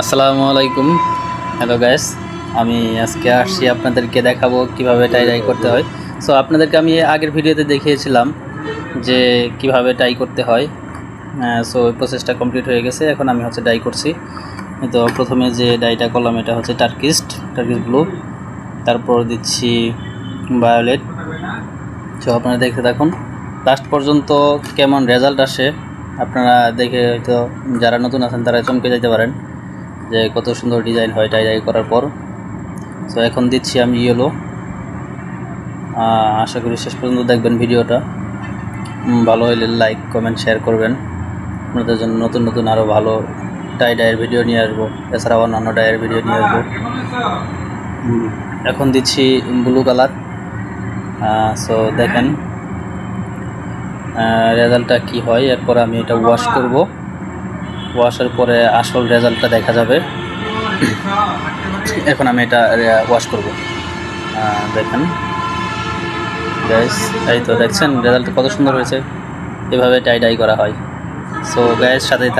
আসসালামু আলাইকুম। Hello guys, আমি আজকে আসছি আপনাদেরকে দেখাবো কিভাবে টাই ডাই করতে হয়। সো আপনাদেরকে আমি আগের ভিডিওতে দেখিয়েছিলাম যে কিভাবে টাই করতে হয়। সো ওই প্রসেসটা কমপ্লিট হয়ে গেছে, এখন আমি ডাই করছি। তো প্রথমে যে ডাইটা করলাম এটা হচ্ছে টার্কিশ ব্লু, তারপর দিচ্ছি ভায়োলেট। সো আপনারা দেখতে থাকুন লাস্ট পর্যন্ত কেমন রেজাল্ট আসে। আপনারা দেখে হয়তো যারা নতুন আছেন তারা চমকে যেতে পারেন যে কত সুন্দর ডিজাইন হয় টাই ডাই করার পর। সো এখন দিচ্ছি আমি ইয়েলো। আশা করি শেষ পর্যন্ত দেখবেন ভিডিওটা। ভালো হলে লাইক কমেন্ট শেয়ার করবেন। আপনাদের জন্য নতুন নতুন আরও ভালো টাই ডাইয়ের ভিডিও নিয়ে আসবো, এছাড়াও অন্যান্য ডাইয়ের ভিডিও নিয়ে আসবো। এখন দিচ্ছি ব্লু কালার। সো দেখেন রেজাল্টটা কি হয়। এরপর আমি এটা ওয়াশ করব, ওয়াশের পরে আসল রেজাল্টটা দেখা যাবে। এখন আমি এটা ওয়াশ করব। দেখেন গাইস, এই তো দেখছেন রেজাল্ট কত সুন্দর হয়েছে। এভাবে টাই ডাই করা হয়। সো গাইস সাথেই